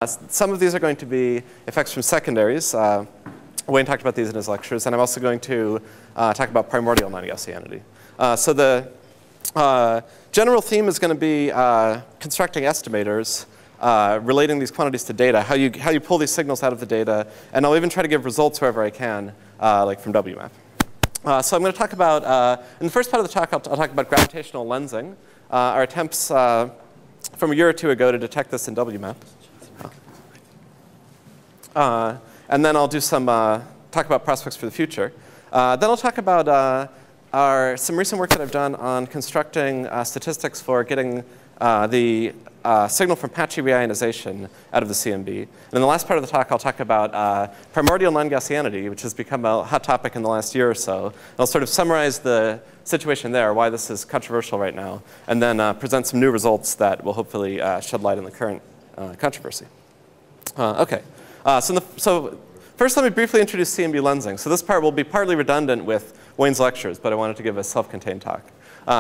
Some of these are going to be effects from secondaries. Wayne talked about these in his lectures, and I'm also going to talk about primordial non-Gaussianity. So the general theme is going to be constructing estimators, relating these quantities to data, how you pull these signals out of the data, and I'll even try to give results wherever I can, like from WMAP. So I'm going to talk about, in the first part of the talk, I'll talk about gravitational lensing, our attempts from a year or two ago to detect this in WMAP. And then I'll do some, talk about prospects for the future. Then I'll talk about some recent work that I've done on constructing statistics for getting the signal from patchy reionization out of the CMB. And in the last part of the talk, I'll talk about primordial non-Gaussianity, which has become a hot topic in the last year or so. And I'll sort of summarize the situation there, why this is controversial right now, and then present some new results that will hopefully shed light on the current controversy. OK. So first, let me briefly introduce Cmb lensing. So this part will be partly redundant with Wayne's lectures, but I wanted to give a self-contained talk.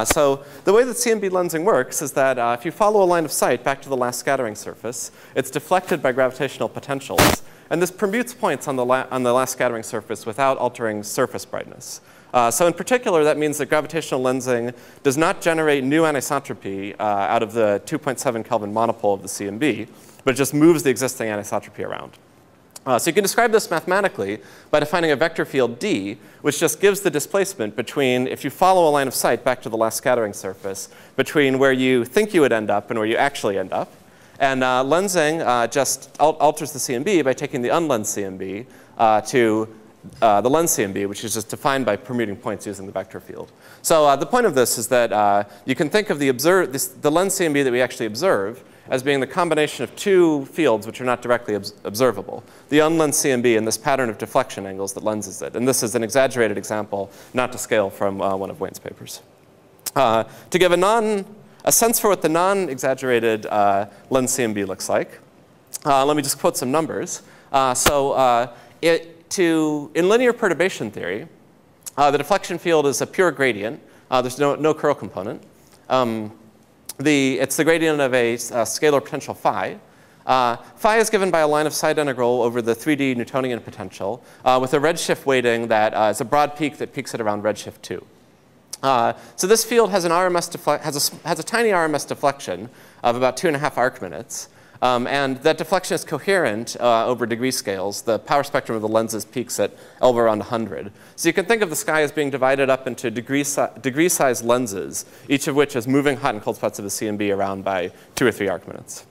So the way that Cmb lensing works is that if you follow a line of sight back to the last scattering surface, it's deflected by gravitational potentials. And this permutes points on the last scattering surface without altering surface brightness. So in particular, that means that gravitational lensing does not generate new anisotropy out of the 2.7 Kelvin monopole of the Cmb, but it just moves the existing anisotropy around. So you can describe this mathematically by defining a vector field D, which just gives the displacement between, if you follow a line of sight back to the last scattering surface, between where you think you would end up and where you actually end up. And lensing just alters the CMB by taking the unlensed CMB to the lensed CMB, which is just defined by permuting points using the vector field. So the point of this is that you can think of the lensed CMB that we actually observe as being the combination of two fields which are not directly observable. The unlensed CMB and this pattern of deflection angles that lenses it. And this is an exaggerated example, not to scale, from one of Wayne's papers. To give a sense for what the non-exaggerated lensed CMB looks like, let me just quote some numbers. In linear perturbation theory, the deflection field is a pure gradient. There's no curl component. It's the gradient of a scalar potential phi. Phi is given by a line of sight integral over the 3D Newtonian potential with a redshift weighting that is a broad peak that peaks at around redshift 2. So this field has, has a tiny RMS deflection of about 2.5 arc minutes. And that deflection is coherent over degree scales. The power spectrum of the lenses peaks at around 100. So you can think of the sky as being divided up into degree-sized lenses, each of which is moving hot and cold spots of the CMB around by 2 or 3 arc minutes.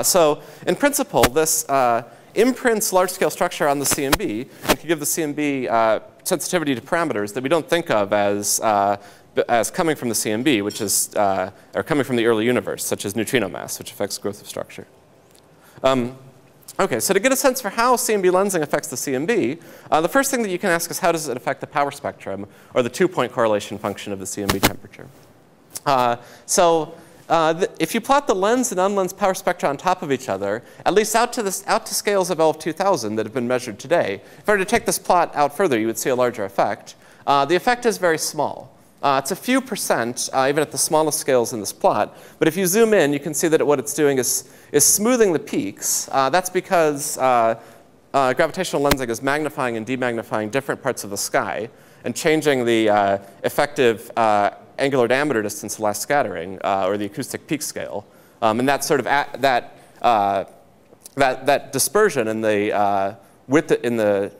So in principle, this imprints large-scale structure on the CMB and can give the CMB sensitivity to parameters that we don't think of as coming from the CMB, which is, or coming from the early universe, such as neutrino mass, which affects growth of structure. OK, so to get a sense for how Cmb lensing affects the CMB, the first thing that you can ask is how does it affect the power spectrum, or the 2-point correlation function of the CMB temperature. If you plot the lensed and unlensed power spectra on top of each other, at least out to scales of L of 2000 that have been measured today, if I were to take this plot out further, you would see a larger effect. The effect is very small. It's a few percent, even at the smallest scales in this plot. But if you zoom in, you can see that what it's doing is smoothing the peaks. That's because gravitational lensing is magnifying and demagnifying different parts of the sky and changing the effective angular diameter distance to last scattering, or the acoustic peak scale. And that sort of that dispersion in the width in the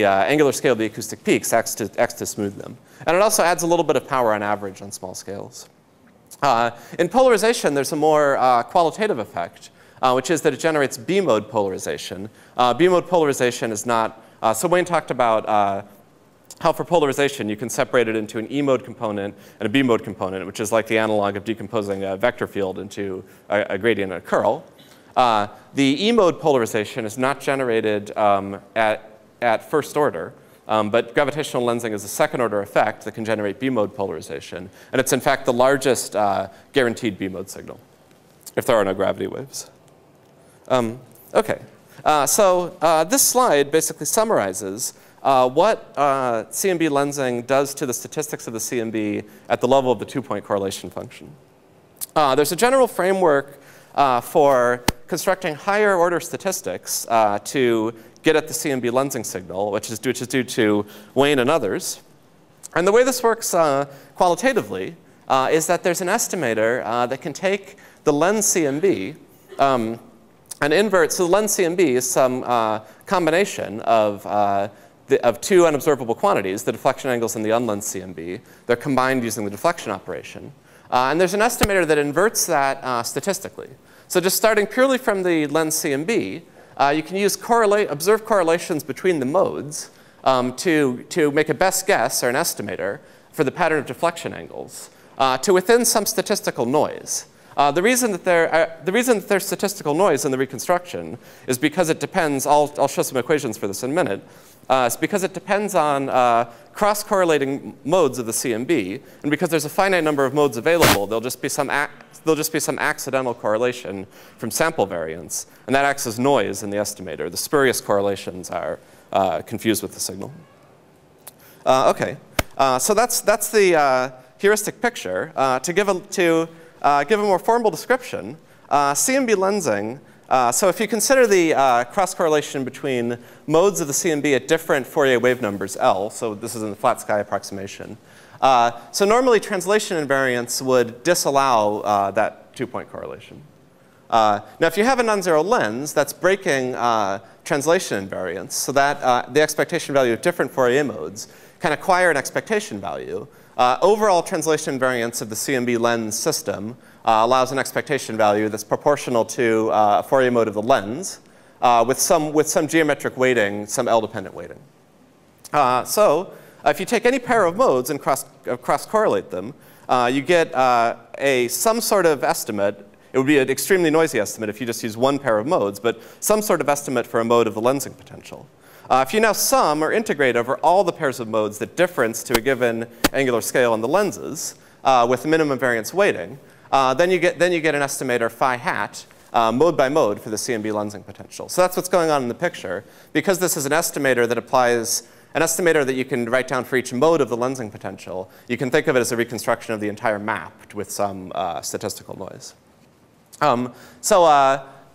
angular scale of the acoustic peaks acts to smooth them. And it also adds a little bit of power on average on small scales. In polarization, there's a more qualitative effect, which is that it generates B-mode polarization. B-mode polarization is not, so Wayne talked about how for polarization you can separate it into an E-mode component and a B-mode component, which is like the analog of decomposing a vector field into a gradient and a curl. The E-mode polarization is not generated at first order. But gravitational lensing is a second-order effect that can generate B-mode polarization. And it's, in fact, the largest guaranteed B-mode signal, if there are no gravity waves. OK. This slide basically summarizes what Cmb lensing does to the statistics of the CMB at the level of the 2-point correlation function. There's a general framework for constructing higher order statistics to get at the Cmb lensing signal, which is due to Wayne and others. And the way this works qualitatively is that there's an estimator that can take the lens Cmb and invert. So the lens Cmb is some combination of two unobservable quantities, the deflection angles and the unlensed Cmb. They're combined using the deflection operation. And there's an estimator that inverts that statistically. So just starting purely from the lens Cmb, you can use observed correlations between the modes to make a best guess, or an estimator, for the pattern of deflection angles to within some statistical noise. The reason that there's statistical noise in the reconstruction is because it depends, I'll show some equations for this in a minute, it's because it depends on cross-correlating modes of the CMB, and because there's a finite number of modes available, there'll just be some accidental correlation from sample variance, and that acts as noise in the estimator. The spurious correlations are confused with the signal. Okay, so that's the heuristic picture. To give a more formal description, CMB lensing, so if you consider the cross-correlation between modes of the CMB at different Fourier wave numbers L, so this is in the flat sky approximation, so normally translation invariance would disallow that two-point correlation. Now if you have a non-zero lens, that's breaking translation invariance, so that the expectation value of different Fourier modes can acquire an expectation value. Overall translation invariance of the CMB lens system allows an expectation value that's proportional to a Fourier mode of the lens with some geometric weighting, some L-dependent weighting. So if you take any pair of modes and cross-correlate them, you get some sort of estimate. It would be an extremely noisy estimate if you just use one pair of modes, but some sort of estimate for a mode of the lensing potential. If you now sum or integrate over all the pairs of modes that difference to a given angular scale in the lenses with minimum variance weighting, then you get an estimator phi hat mode by mode for the CMB lensing potential. So that's what's going on in the picture. Because this is an estimator that applies an estimator that you can write down for each mode of the lensing potential, you can think of it as a reconstruction of the entire map with some statistical noise.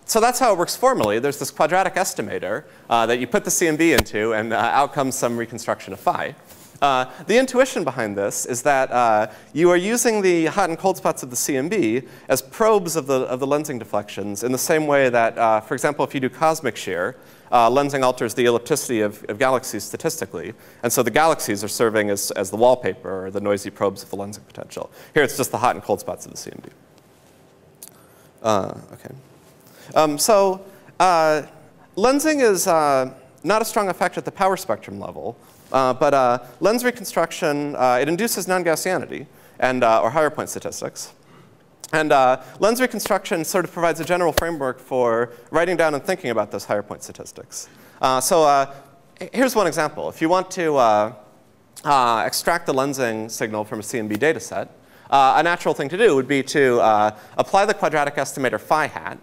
So that's how it works formally. There's this quadratic estimator that you put the CMB into, and out comes some reconstruction of phi. The intuition behind this is that you are using the hot and cold spots of the CMB as probes of the lensing deflections in the same way that, for example, if you do cosmic shear, lensing alters the ellipticity of galaxies statistically. And so the galaxies are serving as the wallpaper or the noisy probes of the lensing potential. Here it's just the hot and cold spots of the CMB. Okay. Lensing is not a strong effect at the power spectrum level, but lens reconstruction, it induces non-Gaussianity and, or higher point statistics. And lens reconstruction sort of provides a general framework for writing down and thinking about those higher point statistics. Here's one example. If you want to extract the lensing signal from a CMB data set, a natural thing to do would be to apply the quadratic estimator phi hat.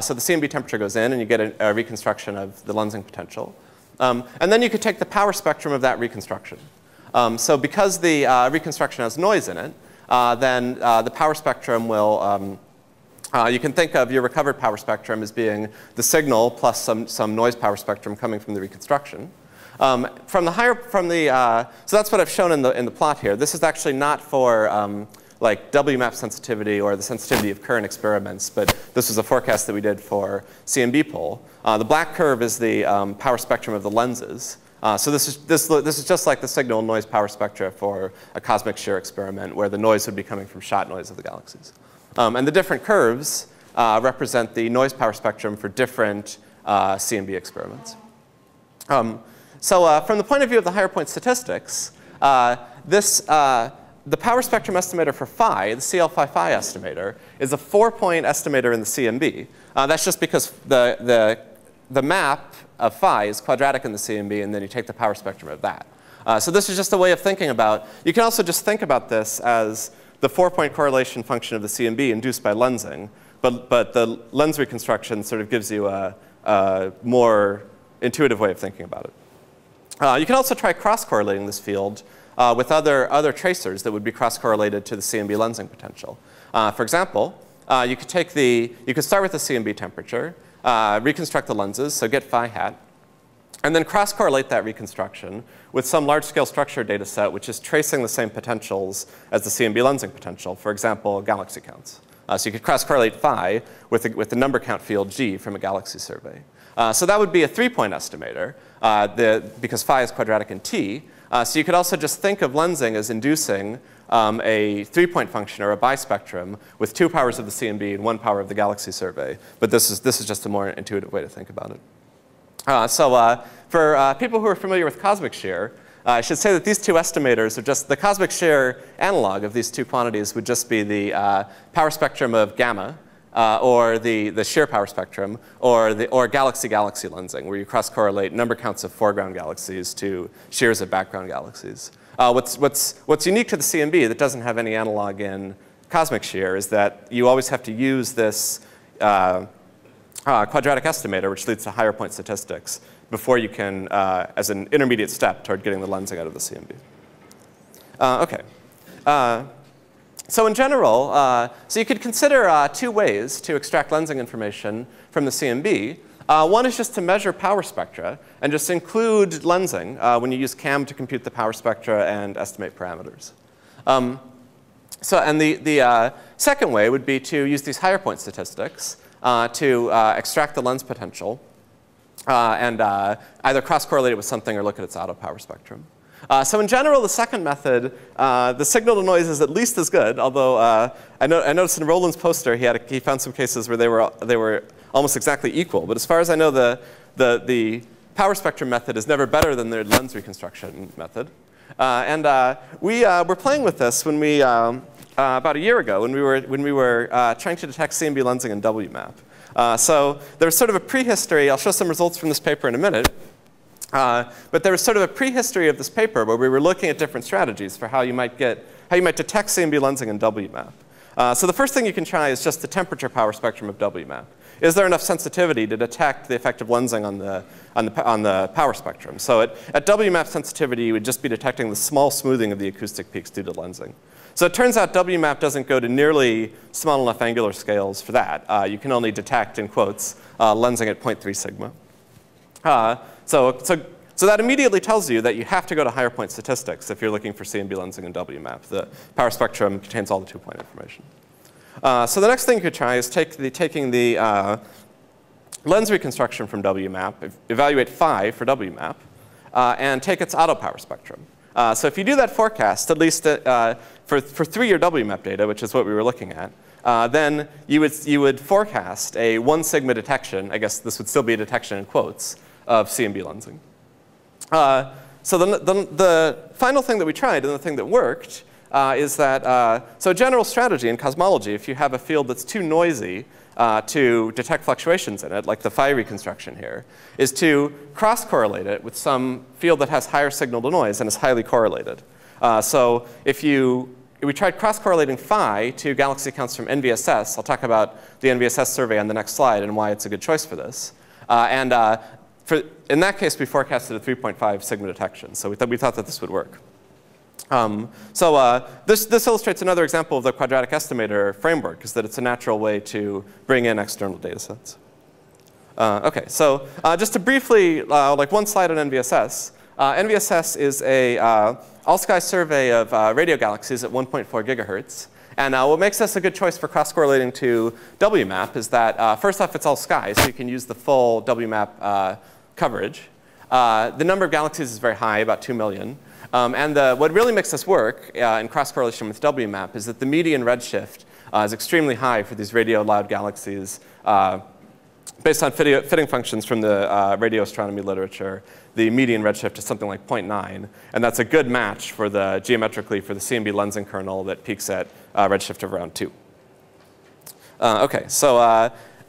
So the CMB temperature goes in, and you get a reconstruction of the lensing potential. And then you could take the power spectrum of that reconstruction. So because the reconstruction has noise in it, then the power spectrum will, you can think of your recovered power spectrum as being the signal plus some noise power spectrum coming from the reconstruction. So that's what I've shown in the plot here. This is actually not for like WMAP sensitivity or the sensitivity of current experiments, but this was a forecast that we did for CMB poll. The black curve is the power spectrum of the lenses. So this is just like the signal noise power spectra for a cosmic shear experiment where the noise would be coming from shot noise of the galaxies. And the different curves represent the noise power spectrum for different CMB experiments. So from the point of view of the higher point statistics, the power spectrum estimator for phi, the CL phi estimator, is a 4-point estimator in the CMB. That's just because the map of phi is quadratic in the CMB, and then you take the power spectrum of that. So this is just a way of thinking about. You can also just think about this as the 4-point correlation function of the CMB induced by lensing, but the lens reconstruction sort of gives you a more intuitive way of thinking about it. You can also try cross-correlating this field with other tracers that would be cross-correlated to the CMB lensing potential. For example, you could start with the Cmb temperature, reconstruct the lenses, so get phi hat, and then cross-correlate that reconstruction with some large-scale structure data set which is tracing the same potentials as the Cmb lensing potential, for example, galaxy counts. So you could cross-correlate phi with the number count field G from a galaxy survey. So that would be a 3-point estimator, because phi is quadratic in T. So you could also just think of lensing as inducing a 3-point function or a bispectrum with 2 powers of the Cmb and 1 power of the galaxy survey. But this is just a more intuitive way to think about it. For people who are familiar with cosmic shear, I should say that these two estimators are just the cosmic shear analog of these two quantities would just be the power spectrum of gamma, or the shear power spectrum, or galaxy-galaxy lensing, where you cross-correlate number counts of foreground galaxies to shears of background galaxies. What's unique to the Cmb that doesn't have any analog in cosmic shear is that you always have to use this quadratic estimator, which leads to higher point statistics, before you can, as an intermediate step toward getting the lensing out of the Cmb. So in general, so you could consider 2 ways to extract lensing information from the Cmb. One is just to measure power spectra and just include lensing when you use CAM to compute the power spectra and estimate parameters. And the second way would be to use these higher point statistics to extract the lens potential and either cross-correlate it with something or look at its auto power spectrum. So in general, the second method, the signal to noise is at least as good, although I noticed in Roland's poster he found some cases where they were almost exactly equal. But as far as I know, the power spectrum method is never better than the lens reconstruction method. We were playing with this when we about a year ago when we were trying to detect Cmb lensing in WMAP. So there's sort of a prehistory. I'll show some results from this paper in a minute. But there was sort of a prehistory of this paper where we were looking at different strategies for how you might detect Cmb lensing in WMAP. So the first thing you can try is just the temperature power spectrum of WMAP. Is there enough sensitivity to detect the effect of lensing on the power spectrum? So at WMAP sensitivity, you would just be detecting the small smoothing of the acoustic peaks due to lensing. So it turns out WMAP doesn't go to nearly small enough angular scales for that. You can only detect, in quotes, lensing at 0.3 sigma. So that immediately tells you that you have to go to higher point statistics if you're looking for Cmb lensing in WMAP. The power spectrum contains all the 2-point information. So the next thing you could try is taking the lens reconstruction from WMAP, evaluate phi for WMAP, and take its auto power spectrum. So if you do that forecast, at least for 3-year WMAP data, which is what we were looking at, then you would forecast a 1 sigma detection. I guess this would still be a detection in quotes of Cmb lensing. So the final thing that we tried and the thing that worked is that, so a general strategy in cosmology, if you have a field that's too noisy to detect fluctuations in it, like the phi reconstruction here, is to cross-correlate it with some field that has higher signal to noise and is highly correlated. So if we tried cross-correlating phi to galaxy counts from NVSS. I'll talk about the NVSS survey on the next slide and why it's a good choice for this. In that case, we forecasted a 3.5 sigma detection. So we thought that this would work. This illustrates another example of the quadratic estimator framework, is that it's a natural way to bring in external data sets. OK, so just to briefly, like one slide on NVSS. NVSS is a all-sky survey of radio galaxies at 1.4 gigahertz. And what makes this a good choice for cross-correlating to WMAP is that, first off, it's all sky, so you can use the full WMAP coverage. The number of galaxies is very high, about 2 million. What really makes this work in cross-correlation with WMAP is that the median redshift is extremely high for these radio-loud galaxies. Based on fitting functions from the radio astronomy literature, the median redshift is something like 0.9. And that's a good match for geometrically for the Cmb lensing kernel that peaks at redshift of around 2. OK, so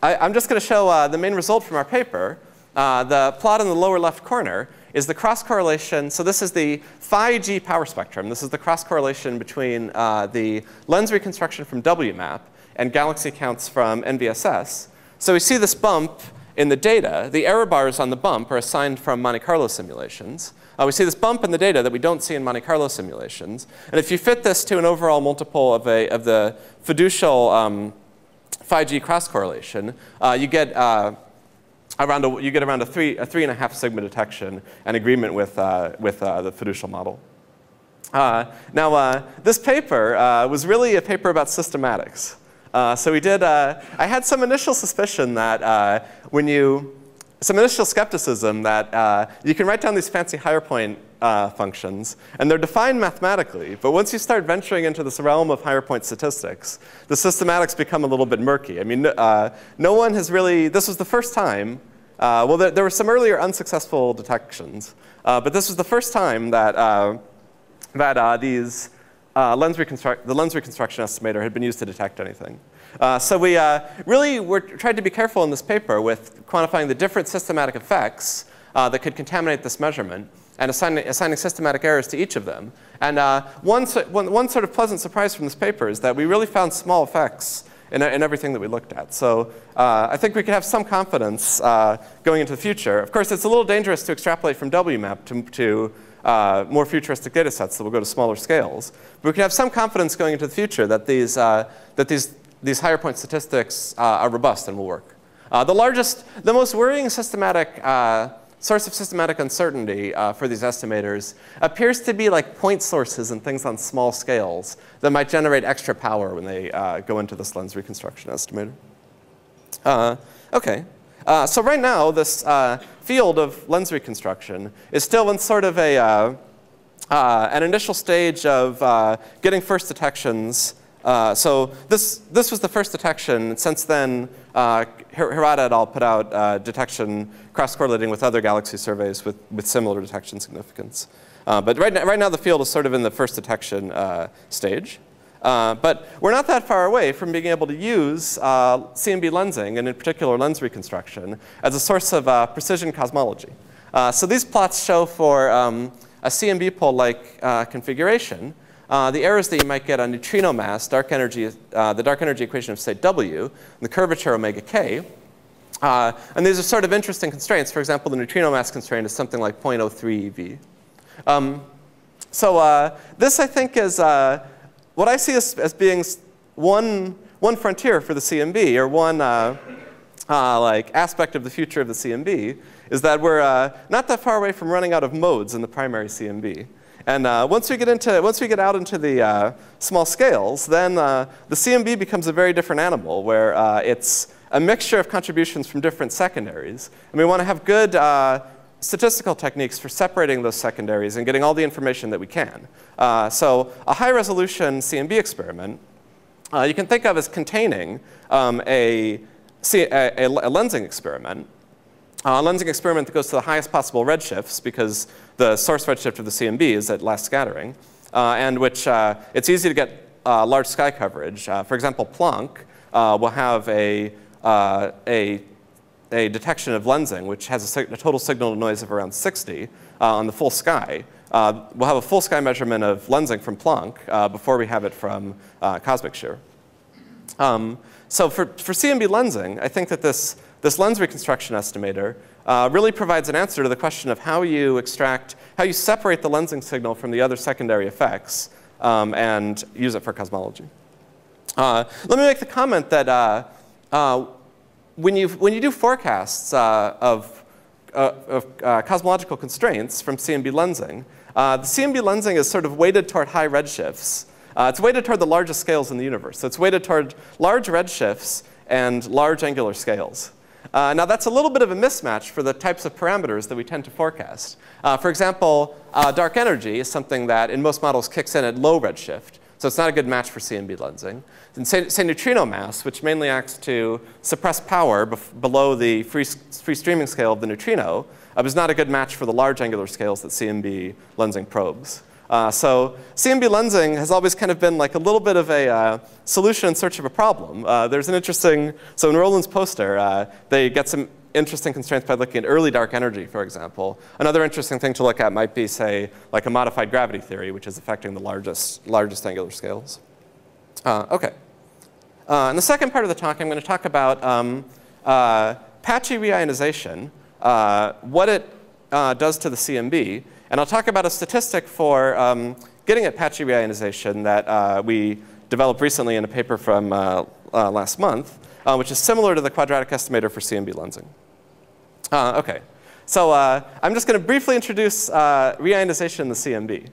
I'm just going to show the main result from our paper. The plot in the lower left corner is the cross-correlation. So this is the phi G power spectrum. This is the cross-correlation between the lens reconstruction from WMAP and galaxy counts from NVSS. So we see this bump in the data. The error bars on the bump are assigned from Monte Carlo simulations. We see this bump in the data that we don't see in Monte Carlo simulations. And if you fit this to an overall multiple of the fiducial phi g cross correlation, you get around a 3.5 sigma detection and agreement with the fiducial model. Now, this paper was really a paper about systematics. So we did, I had some initial suspicion that some initial skepticism that you can write down these fancy higher point functions, and they're defined mathematically, but once you start venturing into this realm of higher point statistics, the systematics become a little bit murky. I mean, no one has really, this was the first time, well, there were some earlier unsuccessful detections, but this was the first time that, the lens reconstruction estimator had been used to detect anything. So we really tried to be careful in this paper with quantifying the different systematic effects that could contaminate this measurement and assigning systematic errors to each of them. And one sort of pleasant surprise from this paper is that we really found small effects in everything that we looked at. So I think we could have some confidence going into the future. Of course, it's a little dangerous to extrapolate from WMAP to more futuristic data sets that will go to smaller scales. But we can have some confidence going into the future that these higher point statistics are robust and will work. The most worrying systematic source of systematic uncertainty for these estimators appears to be like point sources and things on small scales that might generate extra power when they go into this lens reconstruction estimator. Okay. So right now, this field of lens reconstruction is still in sort of an initial stage of getting first detections. So this was the first detection. Since then, Hirata et al. Put out detection cross-correlating with other galaxy surveys with similar detection significance. But right now, the field is sort of in the first detection stage. But we're not that far away from being able to use Cmb lensing, and in particular lens reconstruction, as a source of precision cosmology. So these plots show for a Cmb pole-like configuration, the errors that you might get on neutrino mass, dark energy, the dark energy equation of state W, and the curvature omega k. And these are sort of interesting constraints. For example, the neutrino mass constraint is something like 0.03 eV. So this, I think, is what I see as being one frontier for the CMB, or one like aspect of the future of the CMB, is that we're not that far away from running out of modes in the primary CMB. And once we get out into the small scales, then the CMB becomes a very different animal, where it's a mixture of contributions from different secondaries. And we want to have good statistical techniques for separating those secondaries and getting all the information that we can. So a high-resolution Cmb experiment you can think of as containing a lensing experiment. A lensing experiment that goes to the highest possible redshifts, because the source redshift of the Cmb is at last scattering, and which it's easy to get large sky coverage. For example, Planck will have a detection of lensing, which has a total signal to noise of around 60 on the full sky. We'll have a full sky measurement of lensing from Planck before we have it from cosmic shear. So for Cmb lensing, I think that this lens reconstruction estimator really provides an answer to the question of how you separate the lensing signal from the other secondary effects and use it for cosmology. Let me make the comment that when you do forecasts of cosmological constraints from Cmb lensing, the Cmb lensing is sort of weighted toward high redshifts. It's weighted toward the largest scales in the universe. So it's weighted toward large redshifts and large angular scales. Now, that's a little bit of a mismatch for the types of parameters that we tend to forecast. For example, dark energy is something that in most models kicks in at low redshift. So it's not a good match for Cmb lensing. And say neutrino mass, which mainly acts to suppress power below the free streaming scale of the neutrino, is not a good match for the large angular scales that Cmb lensing probes. So Cmb lensing has always kind of been like a little bit of a solution in search of a problem. There's an interesting, so in Roland's poster, they get some interesting constraints by looking at early dark energy, for example. Another interesting thing to look at might be, say, like a modified gravity theory, which is affecting the largest angular scales. Okay. In the second part of the talk, I'm going to talk about patchy reionization, what it does to the CMB, and I'll talk about a statistic for getting at patchy reionization that we developed recently in a paper from last month, which is similar to the quadratic estimator for Cmb lensing. OK. So I'm just going to briefly introduce reionization in the Cmb.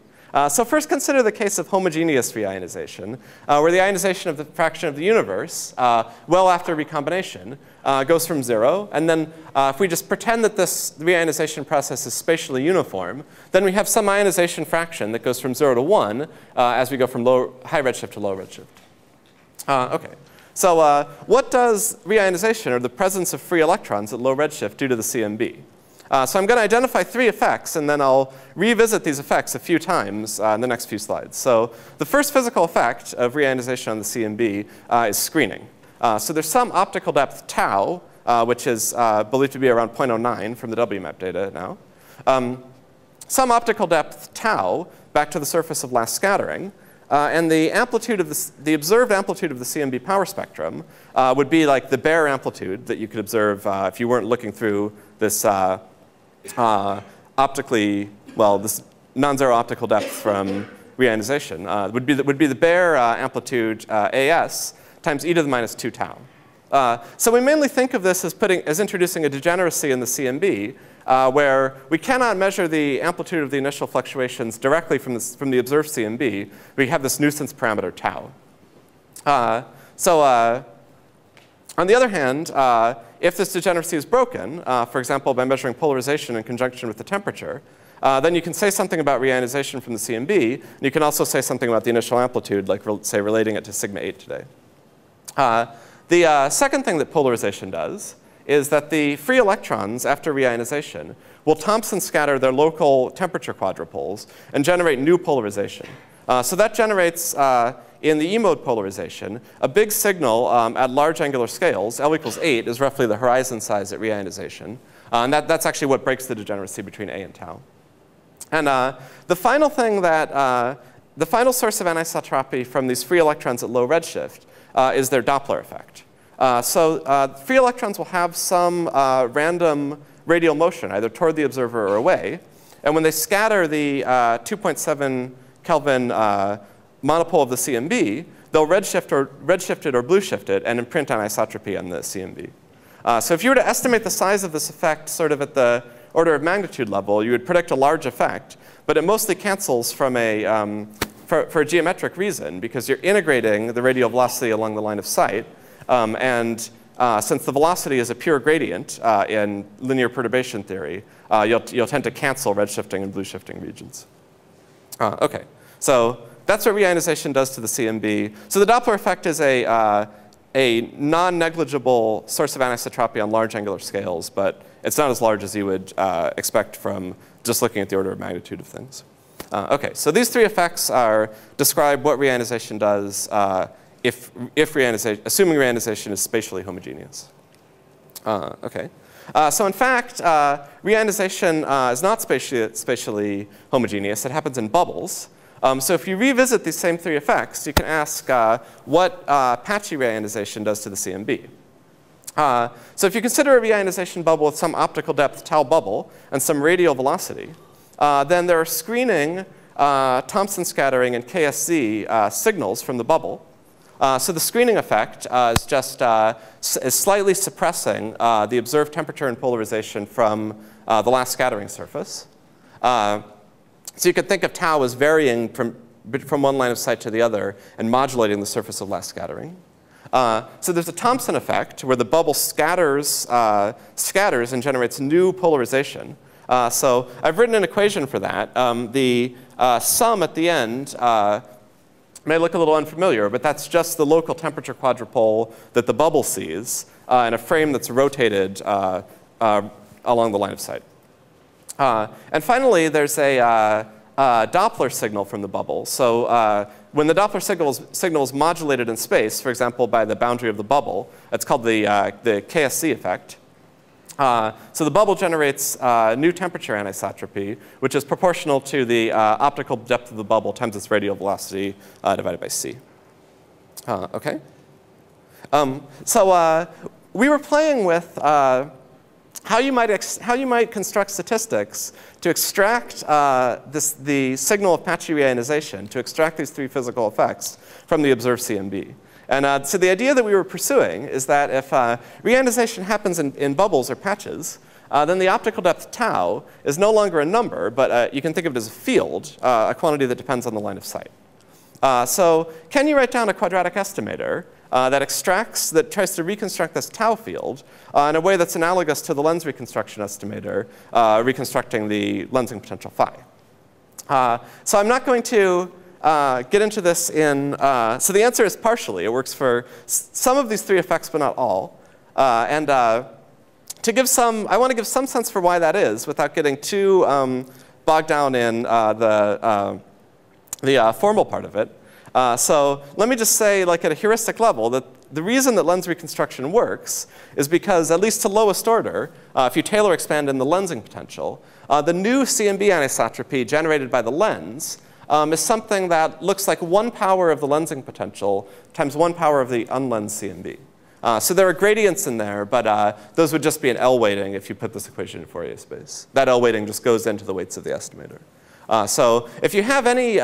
So first consider the case of homogeneous reionization, where the ionization of the fraction of the universe, well after recombination, goes from 0. And then if we just pretend that this reionization process is spatially uniform, then we have some ionization fraction that goes from 0 to 1 as we go from high redshift to low redshift. OK. So what does reionization, or the presence of free electrons at low redshift, do to the Cmb? So I'm going to identify 3 effects, and then I'll revisit these effects a few times in the next few slides. So the first physical effect of reionization on the Cmb is screening. So there's some optical depth tau, which is believed to be around 0.09 from the WMAP data now. Some optical depth tau back to the surface of Los scattering. And the amplitude of the observed amplitude of the Cmb power spectrum would be like the bare amplitude that you could observe if you weren't looking through this this non-zero optical depth from reionization. Would be the bare amplitude AS times e to the minus 2 tau. So we mainly think of this as introducing a degeneracy in the Cmb, where we cannot measure the amplitude of the initial fluctuations directly from the observed Cmb. We have this nuisance parameter tau. On the other hand, if this degeneracy is broken, for example, by measuring polarization in conjunction with the temperature, then you can say something about reionization from the Cmb. And you can also say something about the initial amplitude, like say relating it to sigma 8 today. The second thing that polarization does is that the free electrons after reionization will Thomson scatter their local temperature quadrupoles and generate new polarization. So that generates, in the E-mode polarization, a big signal at large angular scales. L equals 8 is roughly the horizon size at reionization. And that's actually what breaks the degeneracy between A and tau. And the final thing that, the final source of anisotropy from these free electrons at low redshift is their Doppler effect. Free electrons will have some random radial motion, either toward the observer or away. And when they scatter the 2.7 Kelvin monopole of the Cmb, they'll redshift it or blue shift it and imprint anisotropy on the Cmb. So if you were to estimate the size of this effect sort of at the order of magnitude level, you would predict a large effect. But it mostly cancels from for a geometric reason, because you're integrating the radial velocity along the line of sight. Since the velocity is a pure gradient in linear perturbation theory, you'll tend to cancel redshifting and blue shifting regions. OK, so that's what reionization does to the Cmb. So the Doppler effect is a non-negligible source of anisotropy on large angular scales, but it's not as large as you would expect from just looking at the order of magnitude of things. OK, so these 3 effects describe what reionization does assuming reionization is spatially homogeneous. OK. So in fact, reionization is not spatially homogeneous. It happens in bubbles. So if you revisit these same 3 effects, you can ask what patchy reionization does to the Cmb. So if you consider a reionization bubble with some optical depth tau bubble and some radial velocity, then there are screening Thomson scattering and Ksc signals from the bubble. So the screening effect is just is slightly suppressing the observed temperature and polarization from the last scattering surface. So you could think of tau as varying from one line of sight to the other and modulating the surface of last scattering. So there's a Thomson effect where the bubble scatters and generates new polarization. So I've written an equation for that. The sum at the end may look a little unfamiliar, but that's just the local temperature quadrupole that the bubble sees in a frame that's rotated along the line of sight. And finally, there's a Doppler signal from the bubble. So when the Doppler signal is modulated in space, for example, by the boundary of the bubble, it's called the Ksc effect. So the bubble generates new temperature anisotropy, which is proportional to the optical depth of the bubble times its radial velocity divided by c. OK? So we were playing with how you might construct statistics to extract the signal of patchy reionization, to extract these 3 physical effects from the observed Cmb. And so the idea that we were pursuing is that if reionization happens in bubbles or patches, then the optical depth tau is no longer a number, but you can think of it as a field, a quantity that depends on the line of sight. So can you write down a quadratic estimator that tries to reconstruct this tau field in a way that's analogous to the lens reconstruction estimator reconstructing the lensing potential phi? So I'm not going to get into this so the answer is partially. It works for some of these three effects, but not all. I want to give some sense for why that is without getting too bogged down in the formal part of it. So let me just say, like at a heuristic level, that the reason that lens reconstruction works is because, at least to lowest order, if you Taylor expand in the lensing potential, the new Cmb anisotropy generated by the lens is something that looks like 1 power of the lensing potential times 1 power of the unlensed Cmb. So there are gradients in there, but those would just be an L weighting if you put this equation in Fourier space. That L weighting just goes into the weights of the estimator. So if you have any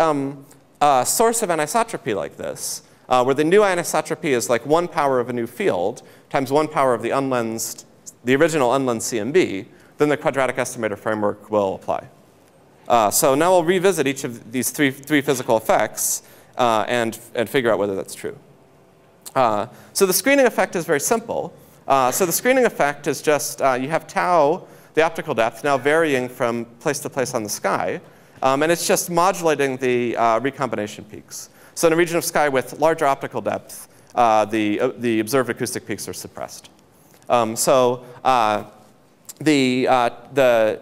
source of anisotropy like this, where the new anisotropy is like 1 power of a new field times 1 power of the original unlensed Cmb, then the quadratic estimator framework will apply. So now we'll revisit each of these three physical effects and figure out whether that's true. So the screening effect is very simple. So the screening effect is just you have tau, the optical depth, now varying from place to place on the sky. And it's just modulating the recombination peaks. So in a region of sky with larger optical depth, the observed acoustic peaks are suppressed. So the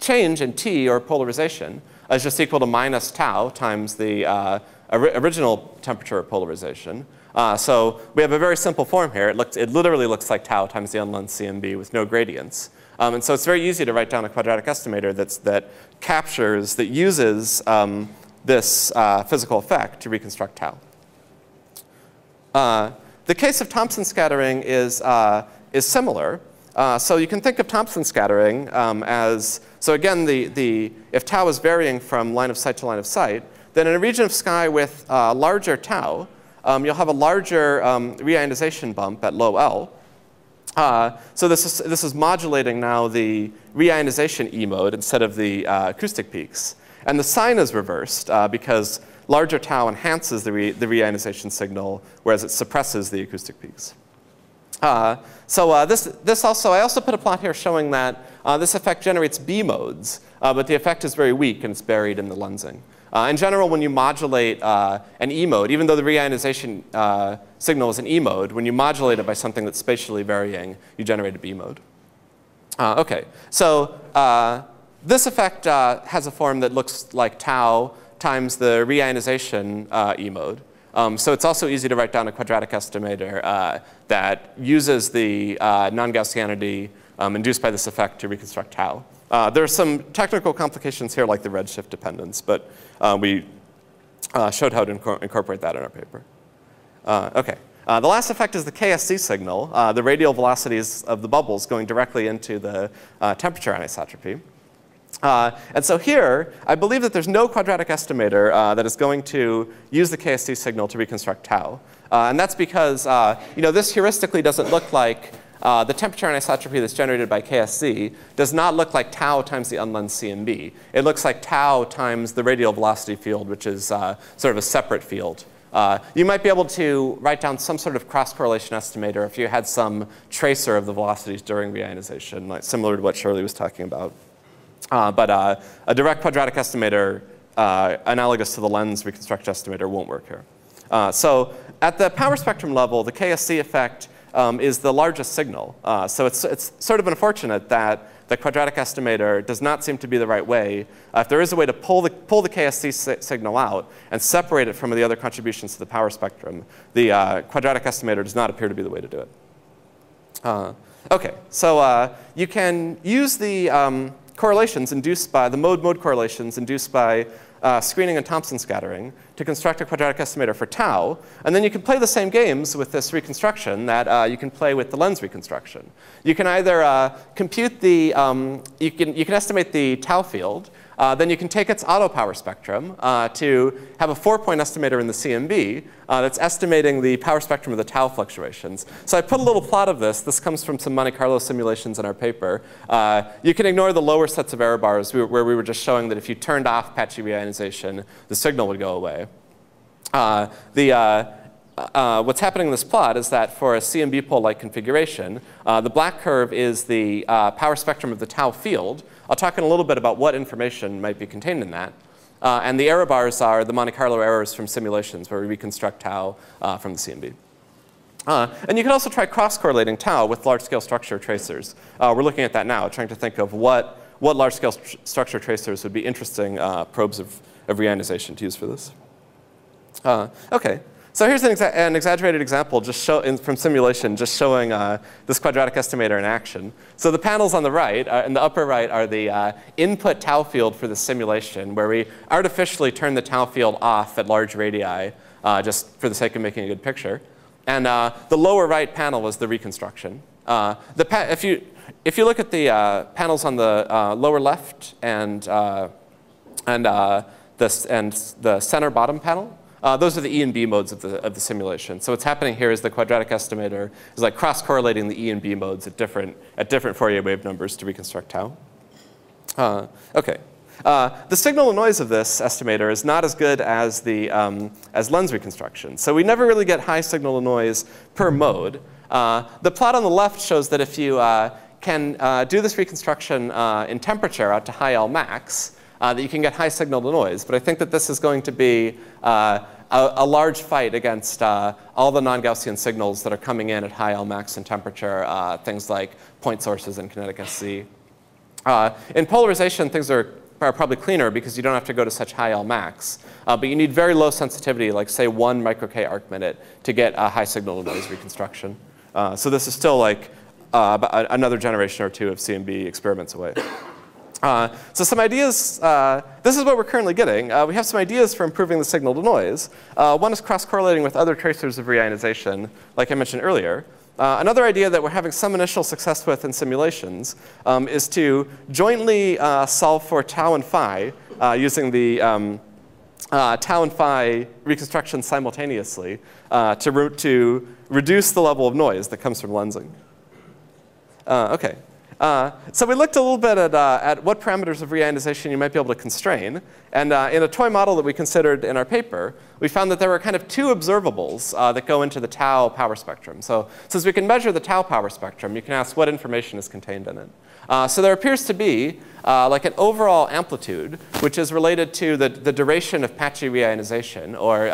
change in T, or polarization, is just equal to minus tau times the original temperature of polarization. So we have a very simple form here. It literally looks like tau times the unlensed Cmb with no gradients. And so it's very easy to write down a quadratic estimator that uses this physical effect to reconstruct tau. The case of Thomson scattering is similar. So you can think of Thomson scattering as, so again, if tau is varying from line of sight to line of sight, then in a region of sky with larger tau, you'll have a larger reionization bump at low L. So this is modulating now the reionization E mode instead of the acoustic peaks. And the sign is reversed because larger tau enhances the reionization signal, whereas it suppresses the acoustic peaks. I also put a plot here showing that this effect generates B modes, but the effect is very weak and it's buried in the lensing. In general, when you modulate an E mode, even though the reionization signal is an E mode, when you modulate it by something that's spatially varying, you generate a B mode. OK, so this effect has a form that looks like tau times the reionization E mode. So it's also easy to write down a quadratic estimator that uses the non-Gaussianity induced by this effect to reconstruct tau. There are some technical complications here, like the redshift dependence, but we showed how to incorporate that in our paper. OK. The last effect is the Ksc signal, the radial velocities of the bubbles going directly into the temperature anisotropy. And so here, I believe that there's no quadratic estimator that is going to use the Ksc signal to reconstruct tau. And that's because this heuristically doesn't look like the temperature anisotropy that's generated by Ksc does not look like tau times the unlensed Cmb. It looks like tau times the radial velocity field, which is sort of a separate field. You might be able to write down some sort of cross-correlation estimator if you had some tracer of the velocities during reionization, like similar to what Shirley was talking about. But a direct quadratic estimator analogous to the lens reconstruct estimator won't work here. So at the power spectrum level, the Ksc effect is the largest signal. So it's sort of unfortunate that the quadratic estimator does not seem to be the right way. If there is a way to pull the Ksc signal out and separate it from the other contributions to the power spectrum, the quadratic estimator does not appear to be the way to do it. OK, so you can use the correlations induced by the mode-mode correlations induced by screening and Thomson scattering to construct a quadratic estimator for tau. And then you can play the same games with this reconstruction that you can play with the lens reconstruction. You can either compute the, you can estimate the tau field then you can take its auto power spectrum to have a 4-point estimator in the CMB that's estimating the power spectrum of the tau fluctuations. So I put a little plot of this. This comes from some Monte Carlo simulations in our paper. You can ignore the lower sets of error bars where we were just showing that if you turned off patchy reionization, the signal would go away. What's happening in this plot is that for a CMB pole-like configuration, the black curve is the power spectrum of the tau field. I'll talk in a little bit about what information might be contained in that. And the error bars are the Monte Carlo errors from simulations where we reconstruct tau from the CMB. And you can also try cross-correlating tau with large-scale structure tracers. We're looking at that now, trying to think of what large-scale structure tracers would be interesting probes of reionization to use for this. OK. So here's an exaggerated example just from simulation just showing this quadratic estimator in action. So the panels on the right, in the upper right, are the input tau field for the simulation, where we artificially turn the tau field off at large radii just for the sake of making a good picture. And the lower right panel is the reconstruction. If you look at the panels on the lower left and the center bottom panel, those are the E and B modes of the simulation. So what's happening here is the quadratic estimator is like cross-correlating the E and B modes at different Fourier wave numbers to reconstruct tau. OK. The signal and noise of this estimator is not as good as as lens reconstruction. So we never really get high signal and noise per mode. The plot on the left shows that if you can do this reconstruction in temperature out to high L max, that you can get high signal to noise. But I think that this is going to be a large fight against all the non-Gaussian signals that are coming in at high L max in temperature, things like point sources and kinetic SC. In polarization, things are probably cleaner because you don't have to go to such high L max. But you need very low sensitivity, like say 1 micro-K arc minute, to get a high signal to noise reconstruction. So this is still like another generation or two of CMB experiments away. So some ideas, this is what we're currently getting. We have some ideas for improving the signal to noise. One is cross-correlating with other tracers of reionization, like I mentioned earlier. Another idea that we're having some initial success with in simulations is to jointly solve for tau and phi using the tau and phi reconstruction simultaneously to reduce the level of noise that comes from lensing. OK. So we looked a little bit at what parameters of reionization you might be able to constrain. And in a toy model that we considered in our paper, we found that there were kind of two observables that go into the tau power spectrum. So since we can measure the tau power spectrum, you can ask what information is contained in it. So there appears to be like an overall amplitude, which is related to the duration of patchy reionization, or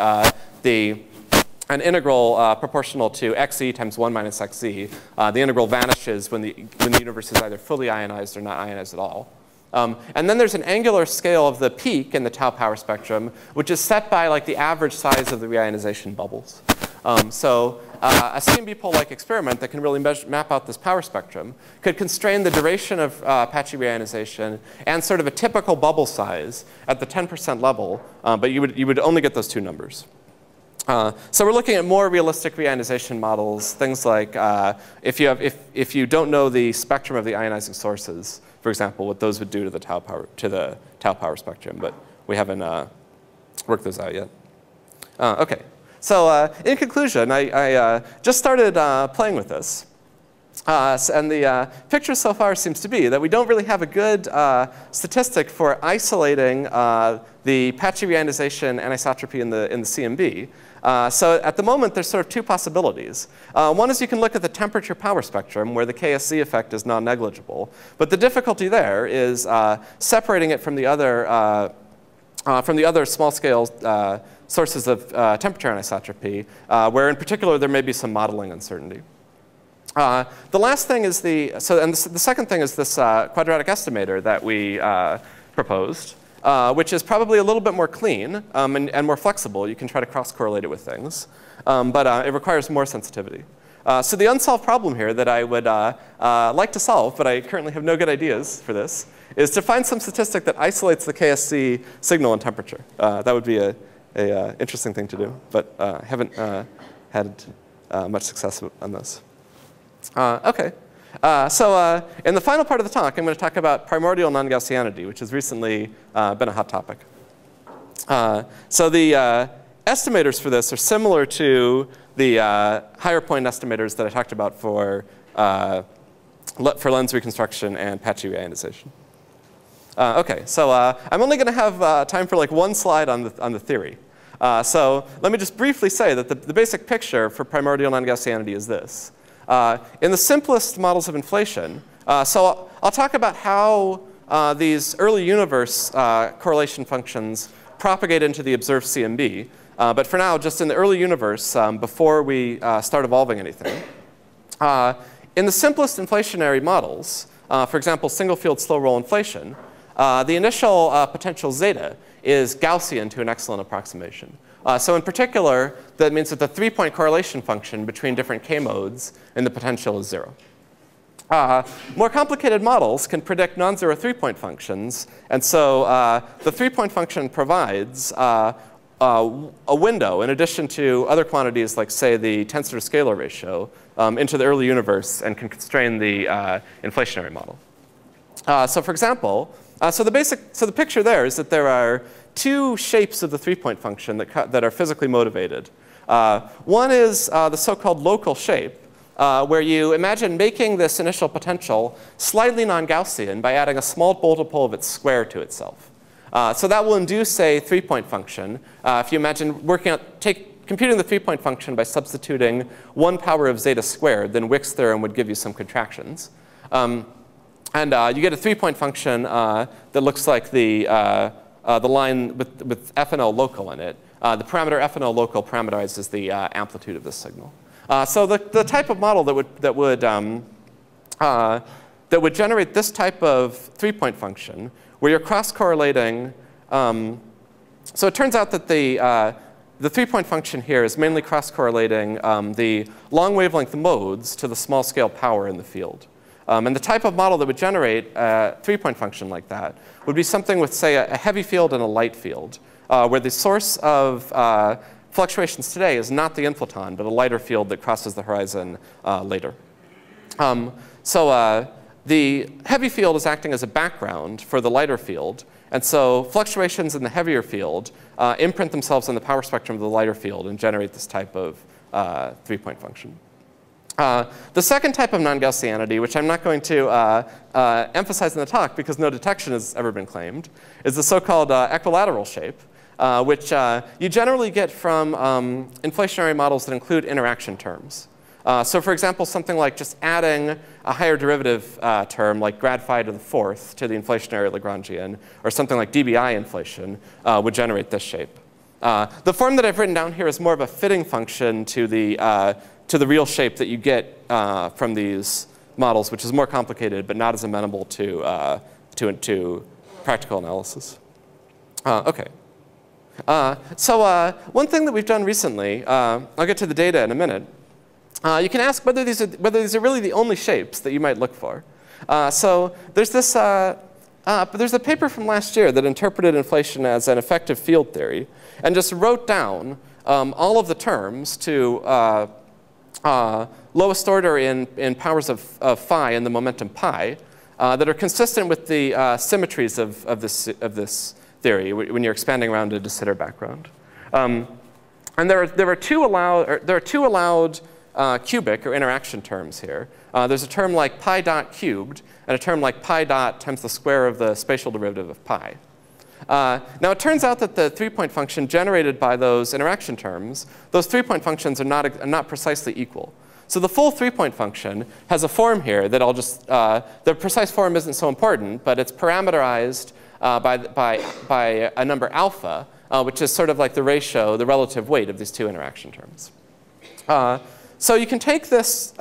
an integral proportional to Xe times 1 minus Xe. The integral vanishes when the universe is either fully ionized or not ionized at all. And then there's an angular scale of the peak in the tau power spectrum, which is set by like the average size of the reionization bubbles. So a CMB pole-like experiment that can really map out this power spectrum could constrain the duration of patchy reionization and sort of a typical bubble size at the 10% level, but you would only get those two numbers. So we're looking at more realistic reionization models, things like if you don't know the spectrum of the ionizing sources, for example, what those would do to the tau power spectrum, but we haven't worked those out yet. OK. So in conclusion, I just started playing with this. And the picture so far seems to be that we don't really have a good statistic for isolating the patchy reionization anisotropy in the CMB. So at the moment, there's sort of two possibilities. One is you can look at the temperature power spectrum, where the Ksc effect is non-negligible. But the difficulty there is separating it from the other small-scale sources of temperature anisotropy, where in particular there may be some modeling uncertainty. The last thing is the second thing is this quadratic estimator that we proposed, which is probably a little bit more clean and more flexible. You can try to cross-correlate it with things, but it requires more sensitivity. So the unsolved problem here that I would like to solve, but I currently have no good ideas for this, is to find some statistic that isolates the Ksc signal and temperature. That would be a interesting thing to do, but I haven't had much success on this. OK. So in the final part of the talk, I'm going to talk about primordial non-Gaussianity, which has recently been a hot topic. So the estimators for this are similar to the higher point estimators that I talked about for lens reconstruction and patchy reionization. OK, so I'm only going to have time for like one slide on the theory. So let me just briefly say that the basic picture for primordial non-Gaussianity is this. In the simplest models of inflation, so I'll talk about how these early universe correlation functions propagate into the observed CMB. But for now, just in the early universe, before we start evolving anything. In the simplest inflationary models, for example, single field slow roll inflation, the initial potential zeta is Gaussian to an excellent approximation. So in particular, that means that the 3-point correlation function between different k modes in the potential is 0. More complicated models can predict non-zero 3-point functions. And so the 3-point function provides a window, in addition to other quantities like, say, the tensor to scalar ratio, into the early universe and can constrain the inflationary model. So for example, so the picture there is that there are two shapes of the 3-point function that are physically motivated. One is the so-called local shape, where you imagine making this initial potential slightly non-Gaussian by adding a small multiple of its square to itself. So that will induce a 3-point function. If you imagine computing the 3-point function by substituting 1 power of zeta squared, then Wick's theorem would give you some contractions. And you get a 3-point function that looks like the line with FNO local in it. The parameter FNO local parameterizes the amplitude of this signal. So the type of model that would generate this type of 3-point function, where you're cross-correlating. So it turns out that the 3-point function here is mainly cross-correlating the long wavelength modes to the small scale power in the field. And the type of model that would generate a 3-point function like that would be something with, say, a heavy field and a light field, where the source of fluctuations today is not the inflaton, but a lighter field that crosses the horizon later. So the heavy field is acting as a background for the lighter field. And so fluctuations in the heavier field imprint themselves on the power spectrum of the lighter field and generate this type of 3-point function. The second type of non-Gaussianity, which I'm not going to emphasize in the talk because no detection has ever been claimed, is the so-called equilateral shape, which you generally get from inflationary models that include interaction terms. So for example, something like just adding a higher derivative term like grad phi to the 4th to the inflationary Lagrangian, or something like dBi inflation, would generate this shape. The form that I've written down here is more of a fitting function to the real shape that you get from these models, which is more complicated but not as amenable to practical analysis. OK. So one thing that we've done recently, I'll get to the data in a minute. You can ask whether these are really the only shapes that you might look for. So there's this, there's a paper from last year that interpreted inflation as an effective field theory and just wrote down all of the terms to lowest order in powers of phi in the momentum pi that are consistent with the symmetries of this theory when you're expanding around a de Sitter background. And there are two allowed cubic or interaction terms here. There's a term like pi dot cubed and a term like pi dot times the square of the spatial derivative of pi. Now it turns out that the 3-point function generated by those interaction terms, those 3-point functions are not precisely equal. So the full 3-point function has a form here that I'll just, the precise form isn't so important, but it's parameterized by a number alpha, which is sort of like the ratio, the relative weight of these two interaction terms. So you can take this,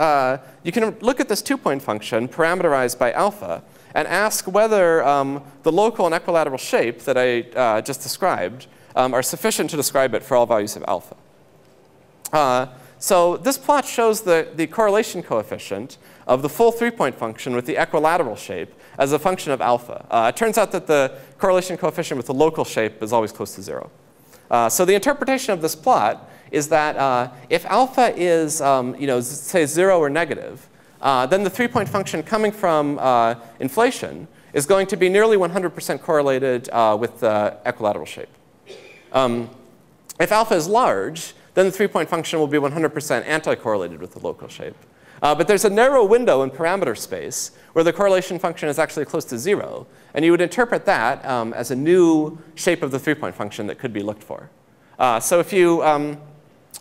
you can look at this 2-point function parameterized by alpha and ask whether the local and equilateral shape that I just described are sufficient to describe it for all values of alpha. So this plot shows the correlation coefficient of the full 3-point function with the equilateral shape as a function of alpha. It turns out that the correlation coefficient with the local shape is always close to 0. So the interpretation of this plot is that if alpha is, say 0 or negative, then the 3-point function coming from inflation is going to be nearly 100% correlated with the equilateral shape. If alpha is large, then the 3-point function will be 100% anti-correlated with the local shape. But there's a narrow window in parameter space where the correlation function is actually close to 0. And you would interpret that as a new shape of the 3-point function that could be looked for. So if you